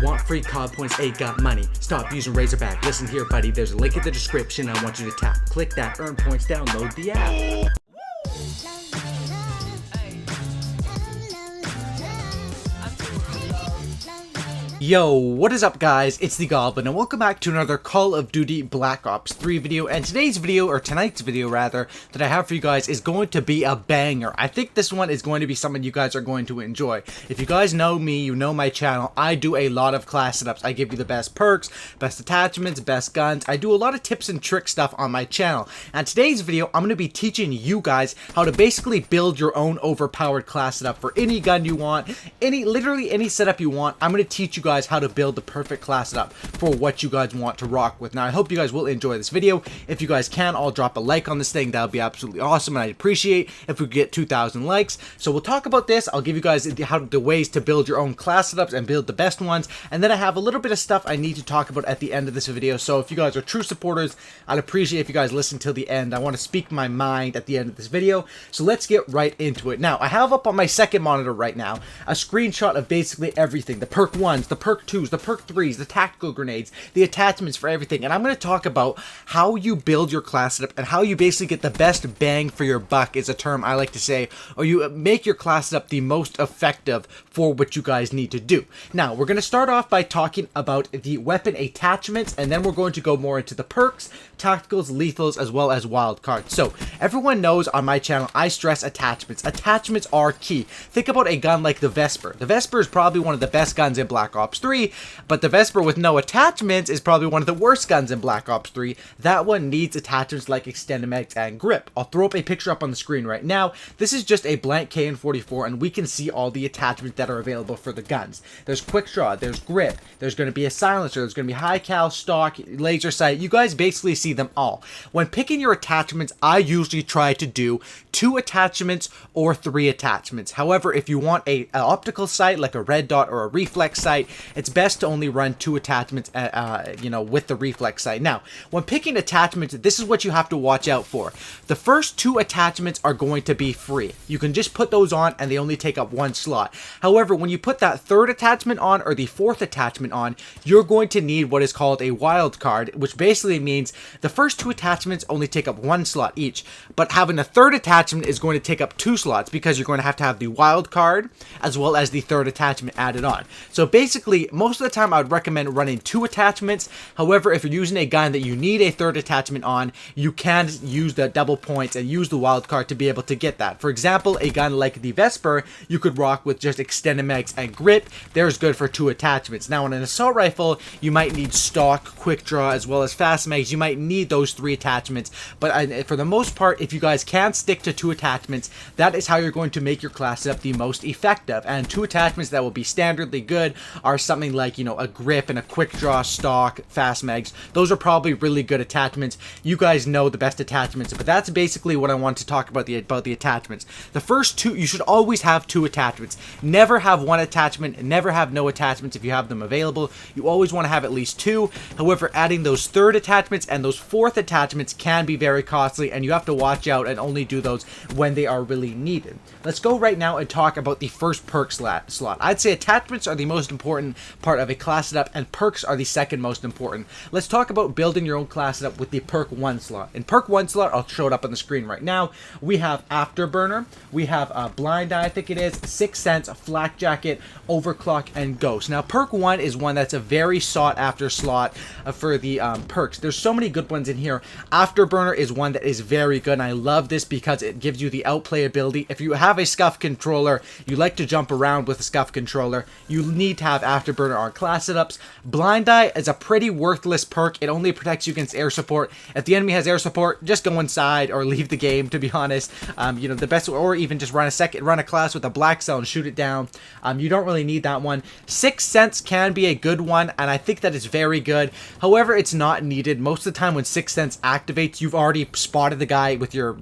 Want free COD points, ain't got money. Stop using Razorback. Listen here, buddy. There's a link in the description. I want you to tap. Click that, earn points, download the app. Yo, what is up guys? It's the Goblin and welcome back to another Call of Duty Black Ops 3 video. And tonight's video video rather, that I have for you guys is going to be a banger. I think this one is going to be something you guys are going to enjoy. If you guys know me, you know my channel, I do a lot of class setups. I give you the best perks, best attachments, best guns. I do a lot of tips and trick stuff on my channel. And today's video, I'm going to be teaching you guys how to basically build your own overpowered class setup for any gun you want, literally any setup you want. I'm going to teach you guys how to build the perfect class setup for what you guys want to rock with. Now, I hope you guys will enjoy this video. If you guys can, I'll drop a like on this thing. That would be absolutely awesome, and I'd appreciate if we get 2,000 likes. So we'll talk about this. I'll give you guys the ways to build your own class setups and build the best ones, and then I have a little bit of stuff I need to talk about at the end of this video. So if you guys are true supporters, I'd appreciate if you guys listen till the end. I want to speak my mind at the end of this video, so let's get right into it. Now, I have up on my second monitor right now a screenshot of basically everything: the perk 1s, the perk 2s, the perk 3s, the tactical grenades, the attachments for everything. And I'm going to talk about how you build your class setup and how you basically get the best bang for your buck, is a term I like to say, or you make your class setup the most effective for what you guys need to do. Now, we're going to start off by talking about the weapon attachments, and then we're going to go more into the perks, tacticals, lethals, as well as wild cards. So everyone knows on my channel, I stress attachments. Attachments are key. Think about a gun like the Vesper. The Vesper is probably one of the best guns in Black Ops 3, but the Vesper with no attachments is probably one of the worst guns in Black Ops 3. That one needs attachments like extended mags and grip. I'll throw up a picture up on the screen right now. This is just a blank KN-44, and we can see all the attachments that are available for the guns. There's quick draw, there's grip, there's going to be a silencer, there's going to be high cal, stock, laser sight. You guys basically see them all. When picking your attachments, I usually try to do 2 attachments or 3 attachments. However, if you want an optical sight like a red dot or a reflex sight, it's best to only run 2 attachments with the reflex sight. Now, when picking attachments, this is what you have to watch out for. The first 2 attachments are going to be free. You can just put those on and they only take up 1 slot. However, when you put that 3rd attachment on or the 4th attachment on, you're going to need what is called a wild card, which basically means the first 2 attachments only take up 1 slot each, but having a 3rd attachment is going to take up 2 slots because you're going to have the wild card as well as the 3rd attachment added on. So basically, most of the time I would recommend running 2 attachments. However, if you're using a gun that you need a 3rd attachment on, you can use the double points and use the wild card to be able to get that. For example, a gun like the Vesper, you could rock with just extended mags and grip. There's good for 2 attachments. Now, on an assault rifle, you might need stock, quick draw, as well as fast mags. You might need those 3 attachments, but for the most part, if you guys can stick to 2 attachments, that is how you're going to make your class setup the most effective. And 2 attachments that will be standardly good are something like, a grip and a quick draw, stock, fast mags. Those are probably really good attachments. You guys know the best attachments, but that's basically what I want to talk about the attachments. The first 2, you should always have 2 attachments. Never have 1 attachment, never have no attachments if you have them available. You always want to have at least 2. However, adding those 3rd attachments and those 4th attachments can be very costly, and you have to watch out and only do those when they are really needed. Let's go right now and talk about the first perk slot. I'd say attachments are the most important part of a class setup, and perks are the second most important. Let's talk about building your own class setup with the perk 1 slot. In perk 1 slot, I'll show it up on the screen right now. We have Afterburner, we have Blind Eye, I think it is, 6th Sense, Flak Jacket, Overclock, and Ghost. Now, perk 1 is one that's a very sought after slot for the perks. There's so many good ones in here. Afterburner is one that is very good, and I love this because it gives you the outplay ability. If you have a scuff controller, you like to jump around with a scuff controller, you need to have Afterburner on class setups. Blind Eye is a pretty worthless perk. It only protects you against air support. If the enemy has air support, just go inside or leave the game, to be honest. The best, or even just run a class with a black cell and shoot it down. You don't really need that one. 6th Sense can be a good one, and I think that is very good. However, it's not needed. Most of the time when 6th Sense activates, you've already spotted the guy with your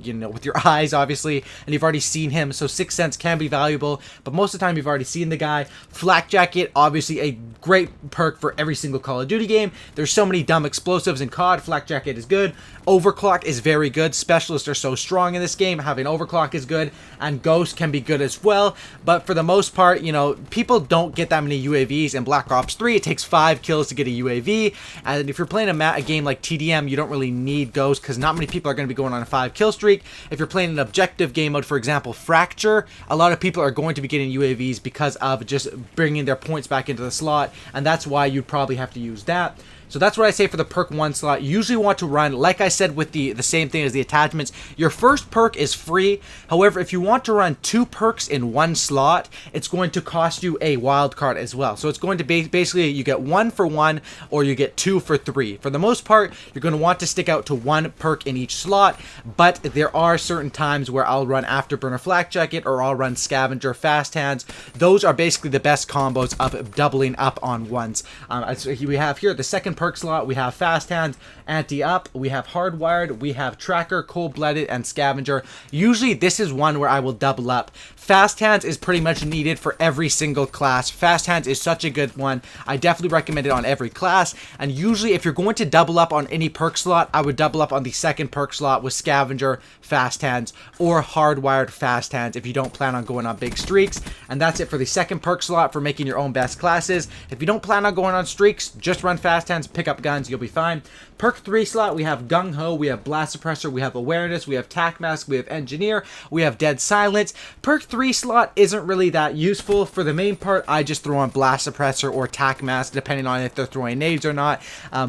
eyes, obviously, and you've already seen him, so 6th Sense can be valuable, but most of the time you've already seen the guy. Flak Jacket, obviously, obviously a great perk for every single Call of Duty game. There's so many dumb explosives in COD. Flak Jacket is good. Overclock is very good. Specialists are so strong in this game. Having Overclock is good, and Ghost can be good as well. But for the most part, you know, people don't get that many UAVs in Black Ops 3. It takes 5 kills to get a UAV, and if you're playing a game like TDM, you don't really need Ghost because not many people are going to be going on a 5 kill streak. If you're playing an objective game mode, for example, Fracture, a lot of people are going to be getting UAVs because of just bringing their points back into the slot, and that's why you'd probably have to use that. So that's what I say for the perk 1 slot. You usually want to run, like I said with the same thing as the attachments, your first perk is free. However, if you want to run 2 perks in 1 slot, it's going to cost you a wild card as well. So it's going to be basically you get 1 for 1 or you get 2 for 3. For the most part, you're going to want to stick out to 1 perk in each slot, but there are certain times where I'll run Afterburner Flak Jacket or I'll run Scavenger Fast Hands. Those are basically the best combos of doubling up on ones. As we have here, the second perk slot, we have Fast Hands, Anti-Up, we have Hardwired, we have Tracker, Cold-Blooded, and Scavenger. Usually this is one where I will double up. Fast Hands is pretty much needed for every single class. Fast Hands is such a good one. I definitely recommend it on every class, and usually if you're going to double up on any perk slot, I would double up on the second perk slot with Scavenger, Fast Hands, or Hardwired Fast Hands if you don't plan on going on big streaks. And that's it for the second perk slot for making your own best classes. If you don't plan on going on streaks, just run Fast Hands, pick up guns, you'll be fine. Perk 3 slot, we have Gung Ho, we have Blast Suppressor, we have Awareness, we have Tac Mask, we have Engineer, we have Dead Silence. Perk 3 slot isn't really that useful. For the main part, I just throw on Blast Suppressor or Tac Mask, depending on if they're throwing nades or not.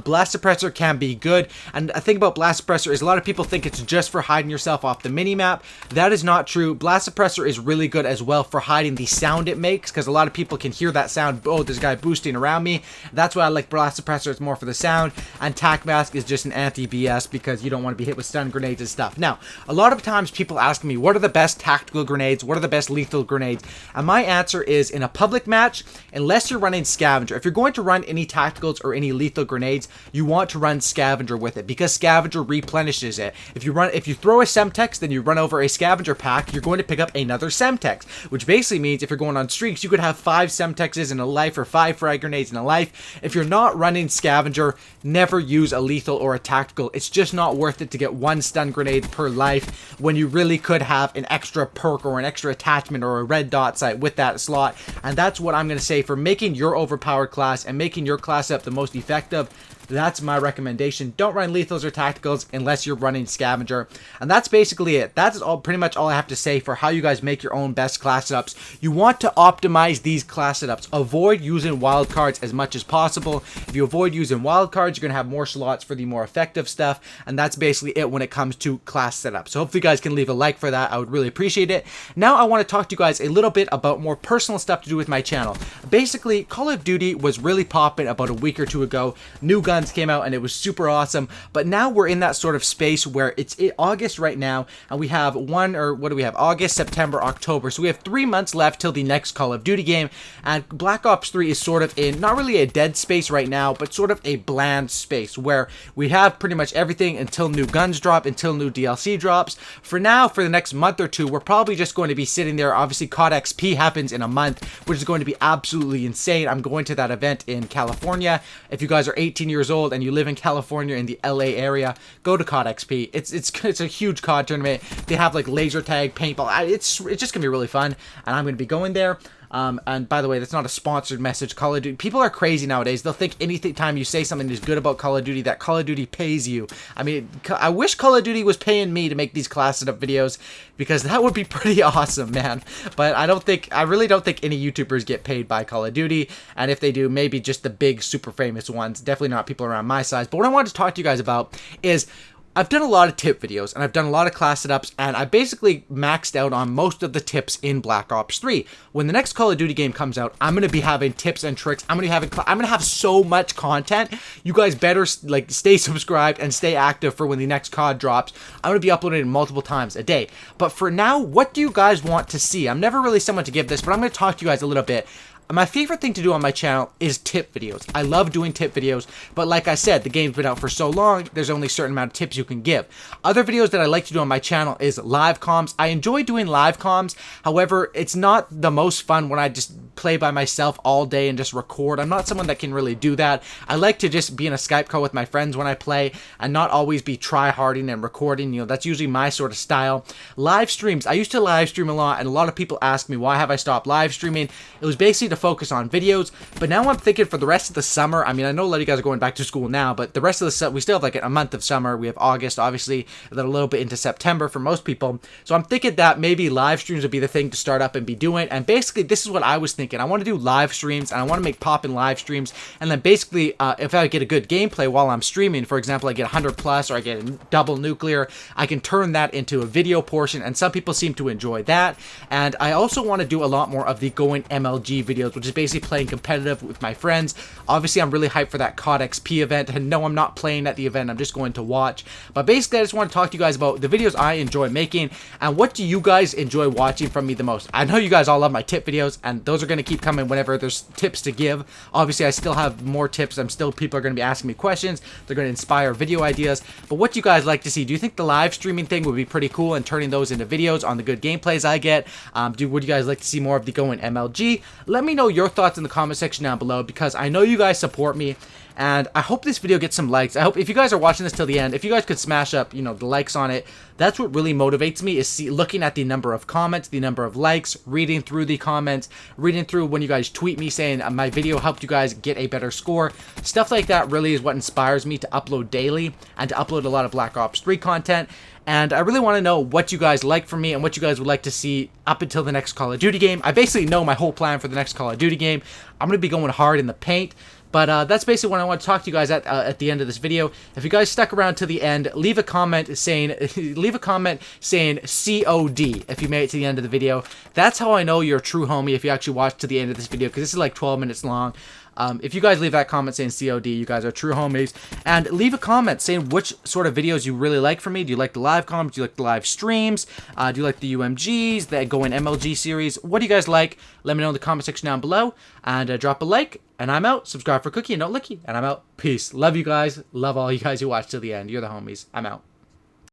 Blast Suppressor can be good, and the thing about Blast Suppressor is a lot of people think it's just for hiding yourself off the minimap. That is not true. Blast Suppressor is really good as well for hiding the sound it makes, because a lot of people can hear that sound, oh, there's a guy boosting around me. That's why I like Blast Suppressor, it's more for the sound, and Tac Mask is just an anti-BS because you don't want to be hit with stun grenades and stuff. Now, a lot of times people ask me, what are the best tactical grenades? What are the best lethal grenades? And my answer is, in a public match, unless you're running Scavenger, if you're going to run any tacticals or any lethal grenades, you want to run Scavenger with it because Scavenger replenishes it. If you throw a Semtex, then you run over a Scavenger pack, you're going to pick up another Semtex, which basically means if you're going on streaks, you could have 5 Semtexes in a life or 5 frag grenades in a life. If you're not running Scavenger, never use a lethal or a tactical. It's just not worth it to get 1 stun grenade per life when you really could have an extra perk or an extra attachment or a red dot sight with that slot. And that's what I'm going to say for making your overpowered class and making your class up the most effective. That's my recommendation. Don't run lethals or tacticals unless you're running Scavenger. And that's basically it. That's pretty much all I have to say for how you guys make your own best class setups. You want to optimize these class setups. Avoid using wildcards as much as possible. If you avoid using wildcards, you're going to have more slots for the more effective stuff. And that's basically it when it comes to class setups. So hopefully you guys can leave a like for that. I would really appreciate it. Now I want to talk to you guys a little bit about more personal stuff to do with my channel. Basically, Call of Duty was really popping about a week or 2 ago. New guns came out and it was super awesome, but now we're in that sort of space where it's August right now, and we have August, September, October, so we have 3 months left till the next Call of Duty game, and Black Ops 3 is sort of in, not really a dead space right now, but sort of a bland space, where we have pretty much everything until new guns drop, until new DLC drops. For now, for the next month or 2, we're probably just going to be sitting there. Obviously, COD XP happens in a month, which is going to be absolutely insane. I'm going to that event in California. If you guys are 18 years old and you live in California in the LA area, go to COD XP. It's a huge COD tournament. They have like laser tag, paintball. It's just gonna be really fun, and I'm gonna be going there. And by the way, that's not a sponsored message. Call of Duty, people are crazy nowadays. They'll think anything time you say something is good about Call of Duty, that Call of Duty pays you. I mean, I wish Call of Duty was paying me to make these class setup videos, because that would be pretty awesome, man. But I really don't think any YouTubers get paid by Call of Duty, and if they do, maybe just the big super famous ones. Definitely not people around my size. But what I wanted to talk to you guys about is, I've done a lot of tip videos, and I've done a lot of class setups, and I basically maxed out on most of the tips in Black Ops 3. When the next Call of Duty game comes out, I'm going to be having tips and tricks. I'm going to have so much content. You guys better like stay subscribed and stay active for when the next COD drops. I'm going to be uploading multiple times a day. But for now, what do you guys want to see? I'm never really someone to give this, but I'm going to talk to you guys a little bit. My favorite thing to do on my channel is tip videos. I love doing tip videos, but like I said, the game's been out for so long, there's only a certain amount of tips you can give. Other videos that I like to do on my channel is live comms. I enjoy doing live comms, however, it's not the most fun when I just play by myself all day and just record. I'm not someone that can really do that. I like to just be in a Skype call with my friends when I play and not always be try-harding and recording. You know, that's usually my sort of style. Live streams, I used to live stream a lot, and a lot of people ask me, why have I stopped live streaming? It was basically to focus on videos, but now I'm thinking for the rest of the summer, I mean, I know a lot of you guys are going back to school now, but the rest of the we still have like a month of summer. We have August, obviously, and then a little bit into September for most people. So I'm thinking that maybe live streams would be the thing to start up and be doing. And basically, this is what I was thinking. I want to do live streams, and I want to make poppin' live streams. And then basically, if I get a good gameplay while I'm streaming, for example, I get 100 plus or I get a double nuclear, I can turn that into a video portion, and some people seem to enjoy that. And I also want to do a lot more of the going MLG videos, which is basically playing competitive with my friends. Obviously, I'm really hyped for that COD XP event, and no, I'm not playing at the event, I'm just going to watch. But basically, I just want to talk to you guys about the videos I enjoy making, and what do you guys enjoy watching from me the most. I know you guys all love my tip videos, and those are going to keep coming whenever there's tips to give. Obviously, I still have more tips. People are going to be asking me questions. They're going to inspire video ideas. But what do you guys like to see? Do you think the live streaming thing would be pretty cool, and turning those into videos on the good gameplays I get? Would you guys like to see more of the going MLG? Let me know your thoughts in the comment section down below, because I know you guys support me, and I hope this video gets some likes. I hope if you guys are watching this till the end, if you guys could smash up, you know, the likes on it, that's what really motivates me, is looking at the number of comments, the number of likes, reading through the comments, reading through when you guys tweet me saying my video helped you guys get a better score. Stuff like that really is what inspires me to upload daily and to upload a lot of Black Ops 3 content. And I really want to know what you guys like from me and what you guys would like to see up until the next Call of Duty game. I basically know my whole plan for the next Call of Duty game. I'm going to be going hard in the paint. But that's basically what I want to talk to you guys at the end of this video. If you guys stuck around to the end, leave a comment saying COD if you made it to the end of the video. That's how I know you're a true homie, if you actually watch to the end of this video, because this is like 12 minutes long. If you guys leave that comment saying COD, you guys are true homies. And leave a comment saying which sort of videos you really like from me. Do you like the live comments? Do you like the live streams? Do you like the UMGs, the going MLG series? What do you guys like? Let me know in the comment section down below. And drop a like. And I'm out. Subscribe for Cookie and Don't Licky. And I'm out. Peace. Love you guys. Love all you guys who watched till the end. You're the homies. I'm out.